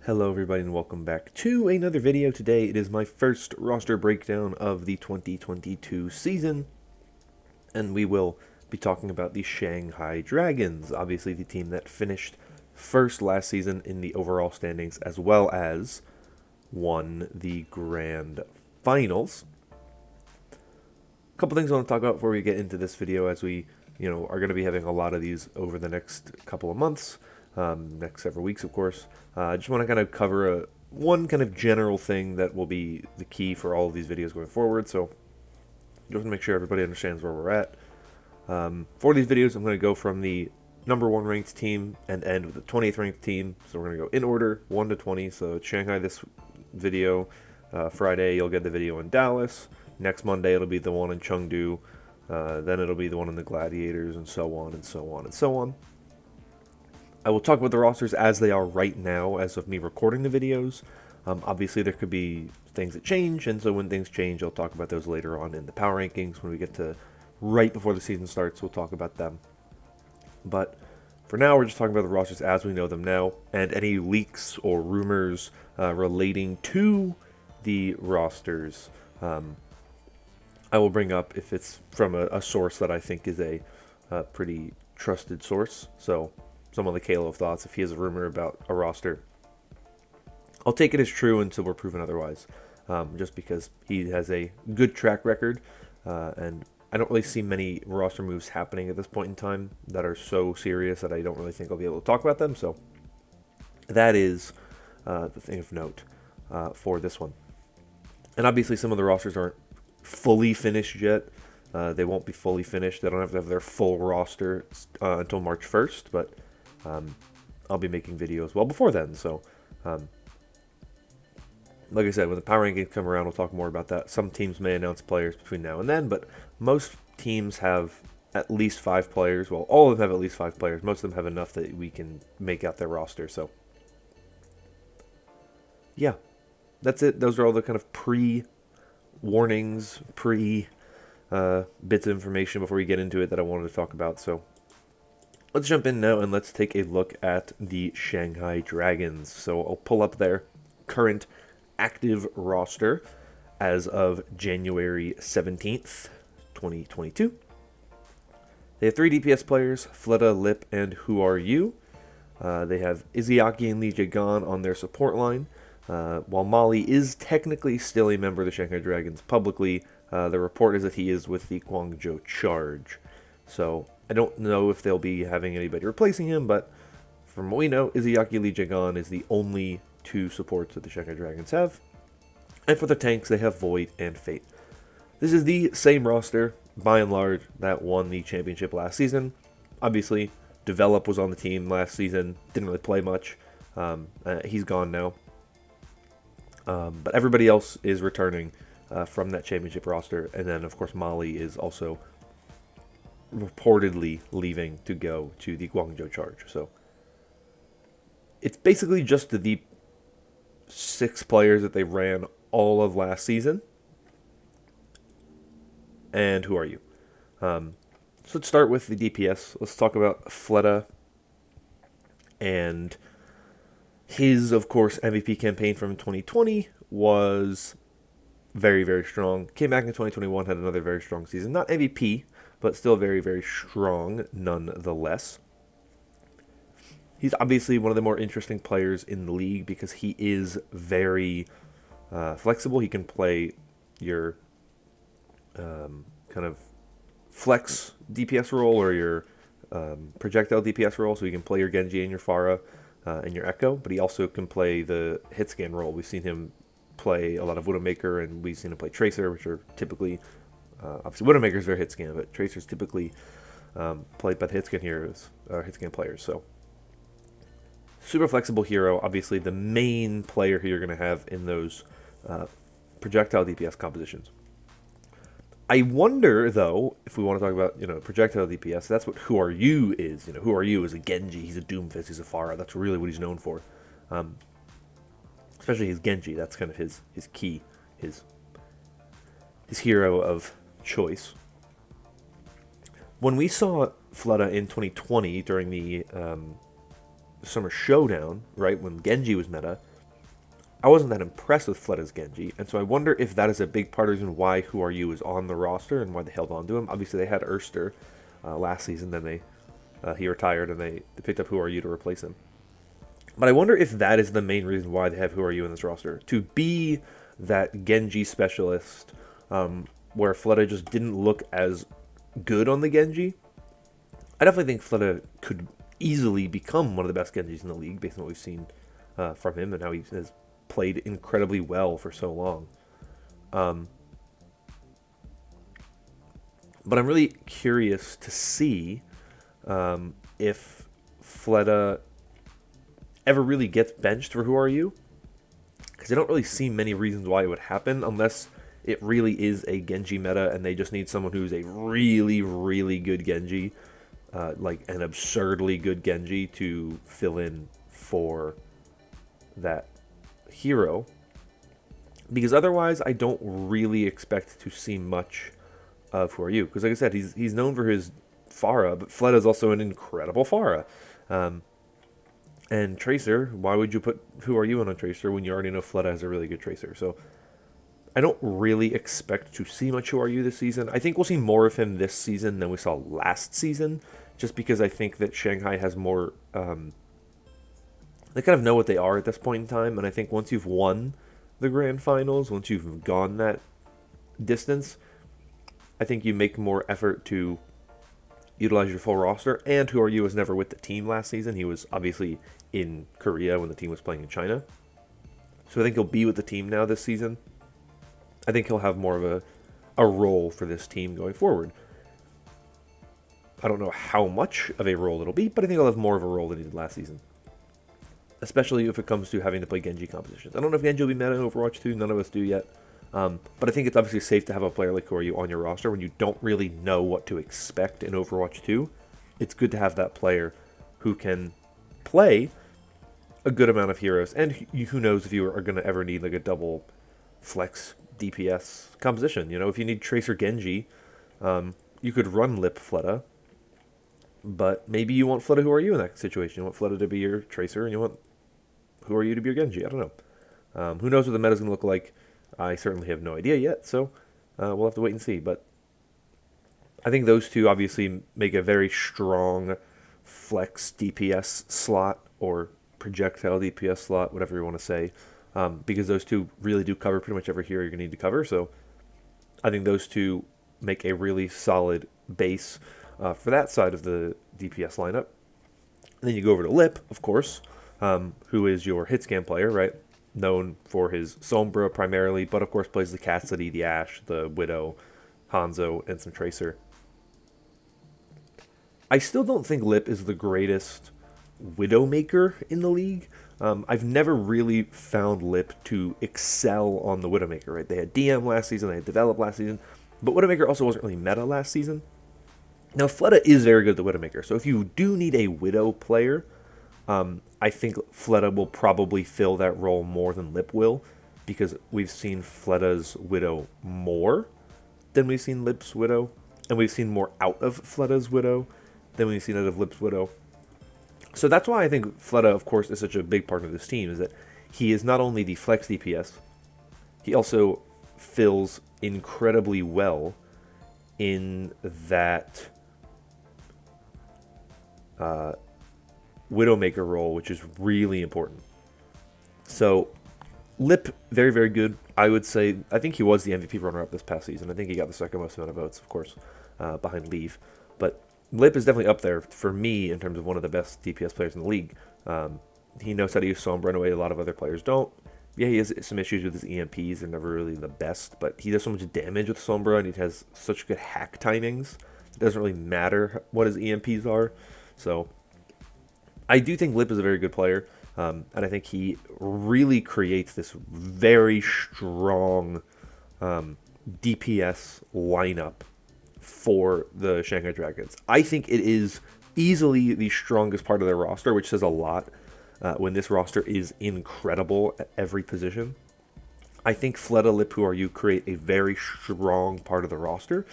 Hello everybody and welcome back to another video. Today it is my first roster breakdown of the 2022 season, and we will be talking about the Shanghai Dragons, obviously the team that finished first last season in the overall standings as well as won the grand finals. A couple things I want to talk about before we get into this video, as we are going to be having a lot of these over the next couple of months. Next several weeks, of course. I just want to kind of cover one kind of general thing that will be the key for all of these videos going forward. So just to make sure everybody understands where we're at. For these videos, I'm going to go from the number 1 ranked team and end with the 20th ranked team. So we're going to go in order, 1 to 20. So it's Shanghai this video. Friday, you'll get the video in Dallas. Next Monday, it'll be the one in Chengdu. Then it'll be the one in the Gladiators, and so on and so on and so on. I will talk about the rosters as they are right now, as of me recording the videos. Obviously, there could be things that change, and so when things change, I'll talk about those later on in the power rankings. When we get to right before the season starts, we'll talk about them. But for now, we're just talking about the rosters as we know them now, and any leaks or rumors relating to the rosters, I will bring up if it's from a source that I think is a pretty trusted source. So someone like Halo of Thoughts, if he has a rumor about a roster, I'll take it as true until we're proven otherwise, just because he has a good track record, and I don't really see many roster moves happening at this point in time that are so serious that I don't really think I'll be able to talk about them. So that is the thing of note for this one. And obviously some of the rosters aren't fully finished yet. They won't be fully finished. They don't have to have their full roster until March 1st, but I'll be making videos well before then. So like I said, when the power rankings come around, we'll talk more about that. Some teams may announce players between now and then, but most teams have at least 5 players. Well, all of them have at least 5 players. Most of them have enough that we can make out their roster. So yeah, that's it. Those are all the kind of pre-warnings, bits of information before we get into it that I wanted to talk about. So let's jump in now and let's take a look at the Shanghai Dragons. So I'll pull up their current active roster as of January 17th, 2022. They have 3 DPS players, Fleta, Lip, and Who Are You? They have Izayaki and Lee Jae-gon on their support line. While Molly is technically still a member of the Shanghai Dragons publicly, the report is that he is with the Guangzhou Charge. So I don't know if they'll be having anybody replacing him, but from what we know, Izayaki Lee Jae-gon is the only 2 supports that the Shanghai Dragons have. And for the tanks, they have Void and Fate. This is the same roster, by and large, that won the championship last season. Obviously, Develop was on the team last season, didn't really play much. He's gone now. But everybody else is returning from that championship roster. And then, of course, Molly is also reportedly leaving to go to the Guangzhou Charge. So it's basically just the 6 players that they ran all of last season. And Who Are You? So let's start with the DPS. Let's talk about Fleta and his, of course, MVP campaign from 2020 was very, very strong. Came back in 2021, had another very strong season. Not MVP, but still very, very strong nonetheless. He's obviously one of the more interesting players in the league because he is very flexible. He can play your kind of flex DPS role or your projectile DPS role. So he can play your Genji and your Pharah and your Echo, but he also can play the hit scan role. We've seen him play a lot of Widowmaker, and we've seen him play Tracer, which are typically obviously Widowmaker is very hit scan, but Tracer's typically played by the hit scan heroes or hit scan players. So super flexible hero, obviously the main player who you're going to have in those projectile DPS compositions. I wonder, though, if we want to talk about, projectile DPS, that's what Who Are You is. Who Are You is a Genji, he's a Doomfist, he's a Pharah. That's really what he's known for. Especially his Genji, that's kind of his key, his hero of choice. When we saw Fleta in 2020 during the Summer Showdown, right, when Genji was meta, I wasn't that impressed with Fleda's Genji, and so I wonder if that is a big part of the reason why Who Are You is on the roster and why they held on to him. Obviously, they had Erster last season, then he retired, and they picked up Who Are You to replace him. But I wonder if that is the main reason why they have Who Are You in this roster. To be that Genji specialist, where Fleta just didn't look as good on the Genji. I definitely think Fleta could easily become one of the best Genjis in the league based on what we've seen from him and how he has played incredibly well for so long. But I'm really curious to see if Fleta ever really gets benched for Who Are You, because I don't really see many reasons why it would happen unless it really is a Genji meta and they just need someone who's a really, really good Genji, like an absurdly good Genji to fill in for that hero. Because otherwise, I don't really expect to see much of Who Are You. Because like I said, he's known for his Pharah, but Fleta is also an incredible Pharah. And Tracer, why would you put Who Are You on a Tracer when you already know Fleta has a really good Tracer? So I don't really expect to see much Who Are You this season. I think we'll see more of him this season than we saw last season, just because I think that Shanghai has more... they kind of know what they are at this point in time, and I think once you've won the Grand Finals, once you've gone that distance, I think you make more effort to utilize your full roster. And Who Are You was never with the team last season. He was obviously in Korea when the team was playing in China. So I think he'll be with the team now this season. I think he'll have more of a role for this team going forward. I don't know how much of a role it'll be, but I think he'll have more of a role than he did last season. Especially if it comes to having to play Genji compositions. I don't know if Genji will be meta in Overwatch 2, none of us do yet. But I think it's obviously safe to have a player like Who Are You on your roster when you don't really know what to expect in Overwatch 2. It's good to have that player who can play a good amount of heroes. And who knows if you are going to ever need like a double flex DPS composition. You know, if you need Tracer Genji, you could run Lip Fleta. But maybe you want Fleta Who Are You in that situation. You want Fleta to be your Tracer and you want Who Are You to be your Genji. I don't know. Who knows what the meta's going to look like. I certainly have no idea yet, so we'll have to wait and see. But I think those two obviously make a very strong flex DPS slot or projectile DPS slot, whatever you want to say, because those two really do cover pretty much every hero you're going to need to cover. So I think those two make a really solid base for that side of the DPS lineup. And then you go over to Lip, of course, who is your hit scan player, right? Known for his Sombra primarily, but of course plays the Cassidy, the Ashe, the Widow, Hanzo, and some Tracer. I still don't think Lip is the greatest Widowmaker in the league. I've never really found Lip to excel on the Widowmaker, right? They had DM last season, they had Develop last season, but Widowmaker also wasn't really meta last season. Now, Fleta is very good at the Widowmaker, so if you do need a Widow player, I think Fleta will probably fill that role more than Lip will, because we've seen Fleta's Widow more than we've seen Lip's Widow, and we've seen more out of Fleta's Widow than we've seen out of Lip's Widow. So that's why I think Fleta, of course, is such a big part of this team, is that he is not only the flex DPS, he also fills incredibly well in that Widowmaker role, which is really important. So Lip, very, very good. I would say, I think he was the MVP runner-up this past season. I think he got the second most amount of votes, of course, behind Leave. But Lip is definitely up there for me in terms of one of the best DPS players in the league. He knows how to use Sombra in a way a lot of other players don't. Yeah, he has some issues with his EMPs. They're never really the best, but he does so much damage with Sombra, and he has such good hack timings. It doesn't really matter what his EMPs are. So I do think Lip is a very good player, and I think he really creates this very strong DPS lineup for the Shanghai Dragons. I think it is easily the strongest part of their roster, which says a lot when this roster is incredible at every position. I think Fleta, Lip, Who Are You create a very strong part of the roster.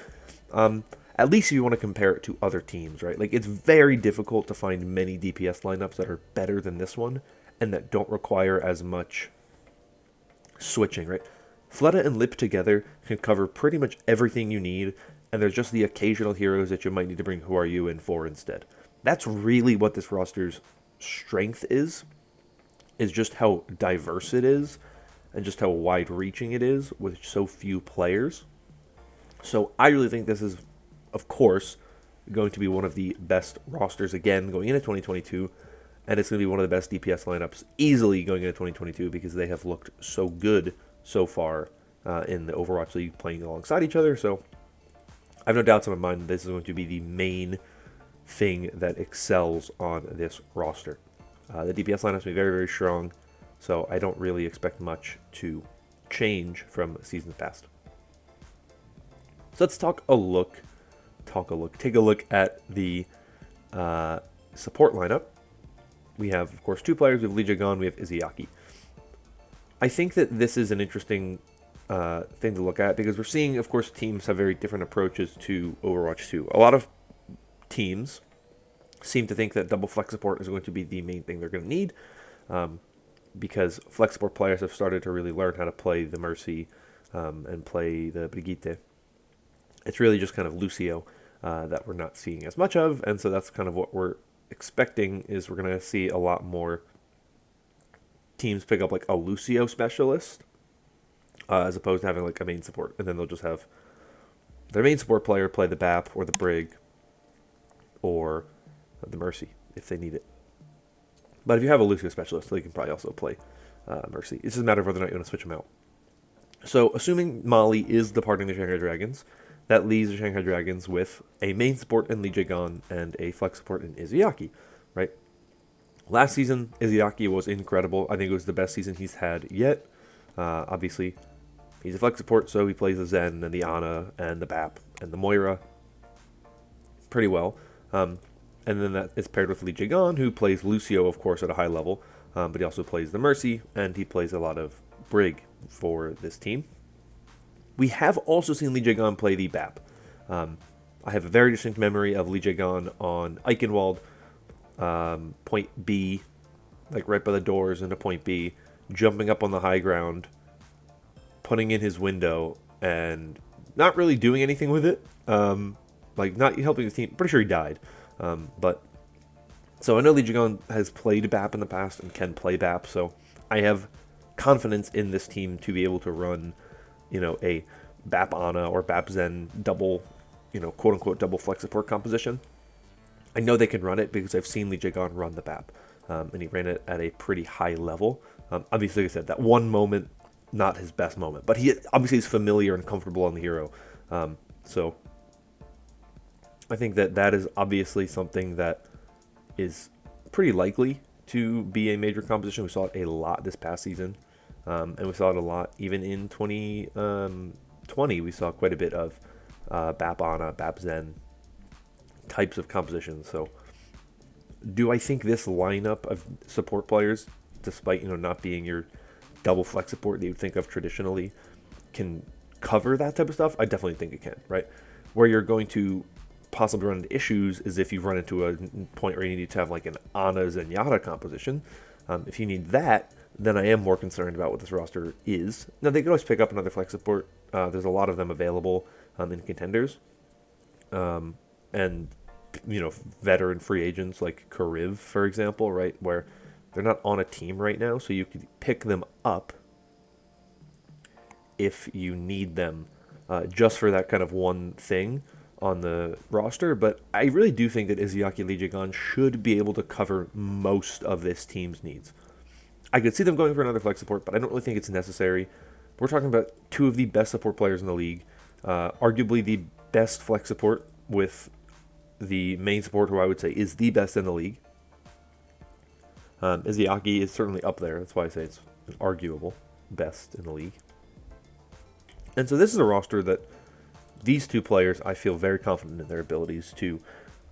At least if you want to compare it to other teams, right? Like, it's very difficult to find many DPS lineups that are better than this one and that don't require as much switching, right? Fleta and Lip together can cover pretty much everything you need, and there's just the occasional heroes that you might need to bring Who Are You in for instead. That's really what this roster's strength is just how diverse it is, and just how wide-reaching it is with so few players. So I really think this is, of course, going to be one of the best rosters again going into 2022, and it's going to be one of the best DPS lineups easily going into 2022 because they have looked so good so far in the Overwatch League playing alongside each other. So I have no doubts in my mind that this is going to be the main thing that excels on this roster. The DPS lineup is going to be very, very strong, so I don't really expect much to change from seasons past. So let's take a look at the support lineup. We have, of course, two players. We have Lee Jae-gon, we have Izayaki. I think that this is an interesting thing to look at because we're seeing, of course, teams have very different approaches to Overwatch 2. A lot of teams seem to think that double flex support is going to be the main thing they're going to need because flex support players have started to really learn how to play the Mercy and play the Brigitte. It's really just kind of Lucio that we're not seeing as much of, and so that's kind of what we're expecting is we're going to see a lot more teams pick up like a Lucio specialist as opposed to having like a main support, and then they'll just have their main support player play the BAP or the Brig or the Mercy if they need it. But if you have a Lucio specialist, they can probably also play Mercy. It's just a matter of whether or not you want to switch them out. So assuming Molly is departing the Shanghai Dragons, that leaves the Shanghai Dragons with a main support in Lee Jae-gon and a flex support in Izayaki, right? Last season, Izayaki was incredible. I think it was the best season he's had yet. Obviously, he's a flex support, so he plays the Zen and the Ana and the BAP and the Moira pretty well. And then that is paired with Lee Jae-gon, who plays Lucio, of course, at a high level, but he also plays the Mercy, and he plays a lot of Brig for this team. We have also seen Lee Jae-gon play the BAP. I have a very distinct memory of Lee Jae-gon on Eichenwald, point B, like right by the doors into point B, jumping up on the high ground, putting in his window, and not really doing anything with it. Like, not helping his team. Pretty sure he died. But so I know Lee Jae-gon has played BAP in the past and can play BAP, so I have confidence in this team to be able to run, a BAP Ana or BAP Zen double, quote unquote double flex support composition. I know they can run it because I've seen Lee Jae-gon run the BAP, and he ran it at a pretty high level. Obviously, like I said, that one moment, not his best moment, but he obviously is familiar and comfortable on the hero. So I think that is obviously something that is pretty likely to be a major composition. We saw it a lot this past season, and we saw it a lot even in 2020. We saw quite a bit of BAP Ana, BAP Zen types of compositions. So do I think this lineup of support players, despite not being your double flex support that you'd think of traditionally, can cover that type of stuff? I definitely think it can, right? Where you're going to possibly run into issues is if you run into a point where you need to have like an Ana Zenyatta composition. If you need that, then I am more concerned about what this roster is. Now, they could always pick up another flex support. There's a lot of them available in contenders. And, veteran free agents like Kariv, for example, right, where they're not on a team right now, so you could pick them up if you need them just for that kind of one thing on the roster. But I really do think that Izayaki Lee Jae-gon should be able to cover most of this team's needs. I could see them going for another flex support, but I don't really think it's necessary. We're talking about two of the best support players in the league, arguably the best flex support with the main support, who I would say is the best in the league. Izayaki is certainly up there. That's why I say it's an arguable best in the league. And so this is a roster that these two players, I feel very confident in their abilities to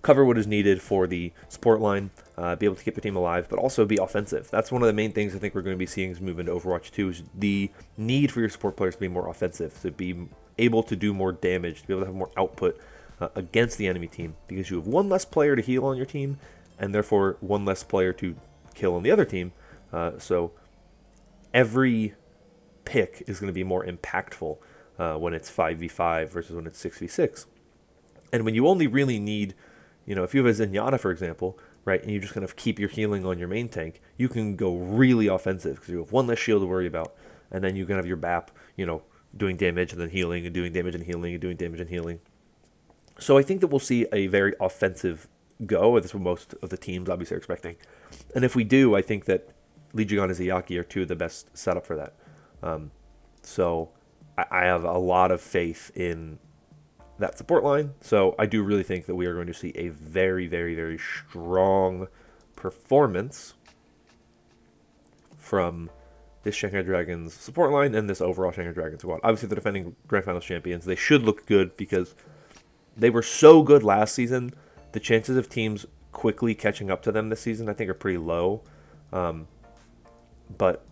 cover what is needed for the support line, be able to keep the team alive, but also be offensive. That's one of the main things I think we're going to be seeing as we move into Overwatch 2 is the need for your support players to be more offensive, to be able to do more damage, to be able to have more output against the enemy team, because you have one less player to heal on your team, and therefore one less player to kill on the other team. So every pick is going to be more impactful when it's 5v5 versus when it's 6v6. And when you only really need, if you have a Zenyatta, for example, right, and you just kind of keep your healing on your main tank, you can go really offensive because you have one less shield to worry about, and then you can have your BAP, doing damage and then healing and doing damage and healing and doing damage and healing. So I think that we'll see a very offensive go, and that's what most of the teams obviously are expecting. And if we do, I think that Lijiang and Ziyaki are two of the best setup for that. So I have a lot of faith in that support line. So I do really think that we are going to see a very, very, very strong performance from this Shanghai Dragons support line and this overall Shanghai Dragons squad. Obviously, the defending Grand Finals champions, they should look good because they were so good last season. The chances of teams quickly catching up to them this season, I think, are pretty low. But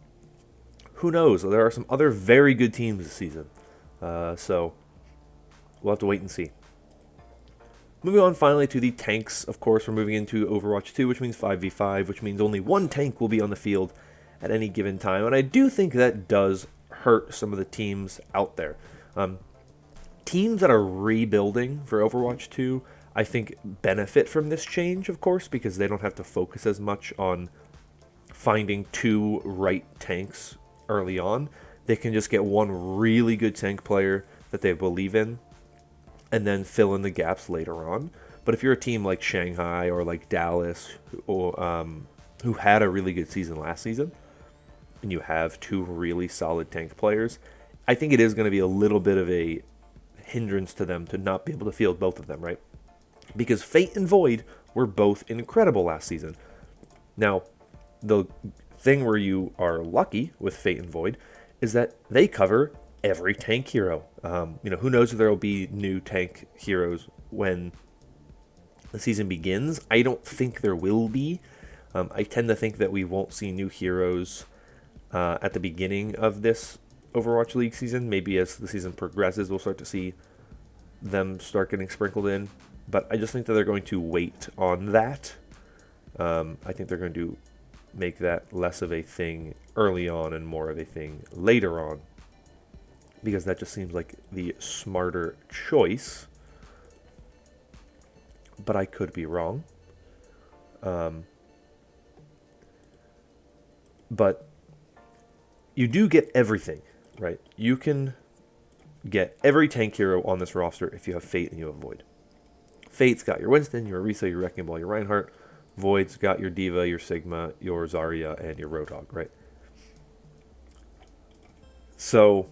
who knows? There are some other very good teams this season. So we'll have to wait and see. Moving on finally to the tanks. Of course, we're moving into Overwatch 2, which means 5v5, which means only one tank will be on the field at any given time. And I do think that does hurt some of the teams out there. Teams that are rebuilding for Overwatch 2, I think, benefit from this change, of course, because they don't have to focus as much on finding two right tanks early on. They can just get one really good tank player that they believe in and then fill in the gaps later on. But if you're a team like Shanghai or like Dallas, who had a really good season last season, and you have two really solid tank players, I think it is going to be a little bit of a hindrance to them to not be able to field both of them, right? Because Fate and Void were both incredible last season. Now, the thing where you are lucky with Fate and Void is that they cover every tank hero. Who knows if there will be new tank heroes when the season begins. I don't think there will be. I tend to think that we won't see new heroes at the beginning of this Overwatch League season. Maybe as the season progresses, we'll start to see them start getting sprinkled in. But I just think that they're going to wait on that. I think they're going to make that less of a thing early on and more of a thing later on, because that just seems like the smarter choice. But I could be wrong. But you do get everything, right? You can get every tank hero on this roster if you have Fate and you have Void. Fate's got your Winston, your Orisa, your Wrecking Ball, your Reinhardt. Void's got your Diva, your Sigma, your Zarya, and your Roadhog, right? So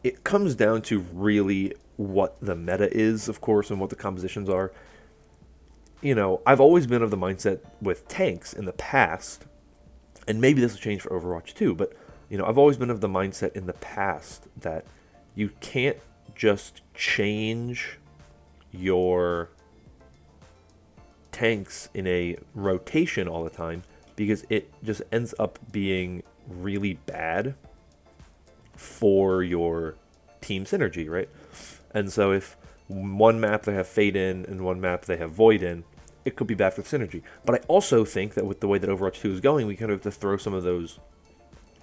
it comes down to really what the meta is, of course, and what the compositions are. I've always been of the mindset with tanks in the past, and maybe this will change for Overwatch 2, but, I've always been of the mindset in the past that you can't just change your tanks in a rotation all the time, because it just ends up being really bad for your team synergy, right? And so if one map they have Fate in and one map they have Void in, it could be bad for synergy. But I also think that with the way that Overwatch 2 is going, we kind of have to throw some of those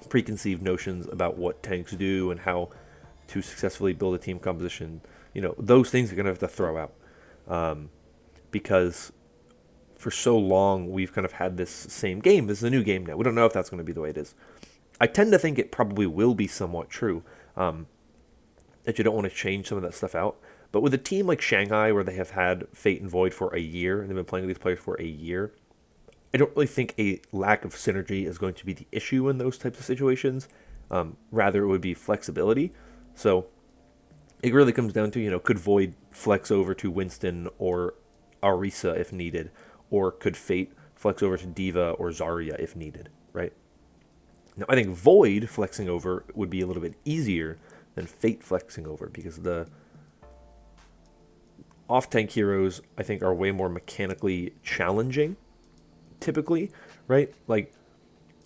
preconceived notions about what tanks do and how to successfully build a team composition. Those things are going to have to throw out. Because for so long, we've kind of had this same game. This is a new game now. We don't know if that's going to be the way it is. I tend to think it probably will be somewhat true, that you don't want to change some of that stuff out. But with a team like Shanghai, where they have had Fate and Void for a year, and they've been playing with these players for a year, I don't really think a lack of synergy is going to be the issue in those types of situations. Rather, it would be flexibility. So it really comes down to, could Void flex over to Winston or Orisa if needed? Or could Fate flex over to Diva or Zarya if needed, right? Now, I think Void flexing over would be a little bit easier than Fate flexing over, because the off-tank heroes, I think, are way more mechanically challenging, typically, right? Like,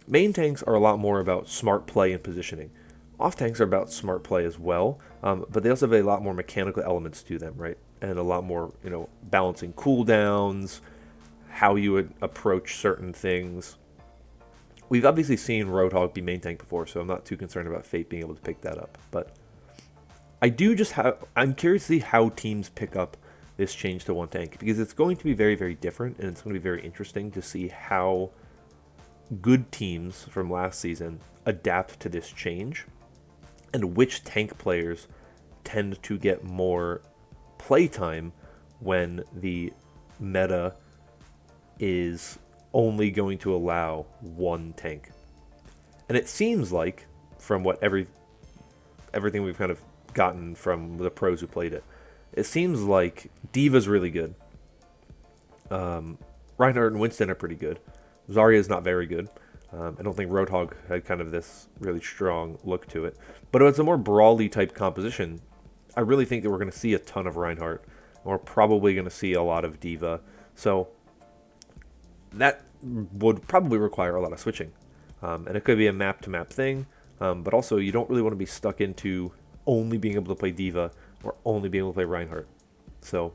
main tanks are a lot more about smart play and positioning. Off-tanks are about smart play as well, but they also have a lot more mechanical elements to them, right? And a lot more, balancing cooldowns, how you would approach certain things, We've obviously seen Roadhog be main tank before, so I'm not too concerned about Fate being able to pick that up. But I'm curious to see how teams pick up this change to one tank, because it's going to be very, very different, and it's going to be very interesting to see how good teams from last season adapt to this change, and which tank players tend to get more playtime when the meta is only going to allow one tank. And it seems like, from what everything we've kind of gotten from the pros who played it, it seems like D.Va's really good. Reinhardt and Winston are pretty good. Zarya's not very good. I don't think Roadhog had kind of this really strong look to it. But if it's a more brawly type composition, I really think that we're going to see a ton of Reinhardt. And we're probably going to see a lot of D.Va. So that would probably require a lot of switching. And it could be a map-to-map thing. But also, you don't really want to be stuck into only being able to play D.Va or only being able to play Reinhardt. So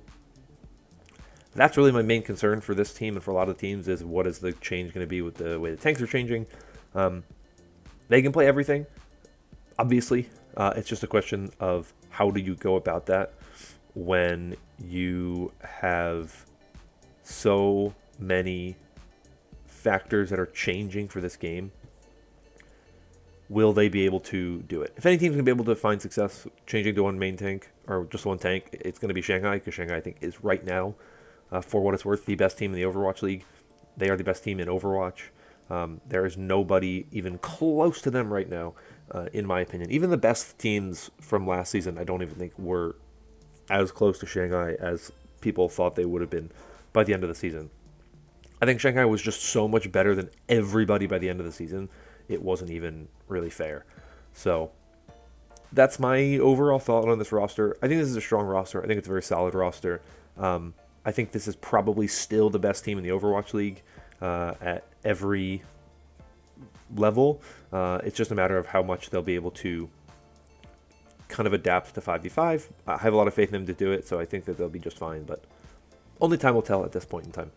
that's really my main concern for this team and for a lot of teams, is what is the change going to be with the way the tanks are changing. They can play everything, obviously. It's just a question of how do you go about that when you have so many factors that are changing for this game. Will they be able to do it? If any team's going to be able to find success changing to one main tank, or just one tank, it's going to be Shanghai, because Shanghai, I think, is right now, for what it's worth, the best team in the Overwatch League. They are the best team in Overwatch. There is nobody even close to them right now, in my opinion. Even the best teams from last season, I don't even think were as close to Shanghai as people thought they would have been by the end of the season. I think Shanghai was just so much better than everybody by the end of the season. It wasn't even really fair. So that's my overall thought on this roster. I think this is a strong roster. I think it's a very solid roster. I think this is probably still the best team in the Overwatch League at every level. It's just a matter of how much they'll be able to kind of adapt to 5v5. I have a lot of faith in them to do it, so I think that they'll be just fine. But only time will tell at this point in time.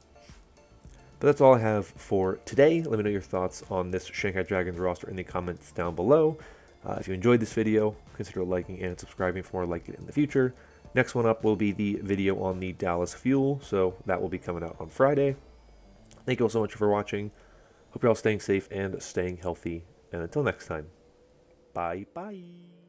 But that's all I have for today. Let me know your thoughts on this Shanghai Dragons roster in the comments down below. If you enjoyed this video, consider liking and subscribing for more like it in the future. Next one up will be the video on the Dallas Fuel, so that will be coming out on Friday. Thank you all so much for watching. Hope you're all staying safe and staying healthy. And until next time, bye-bye.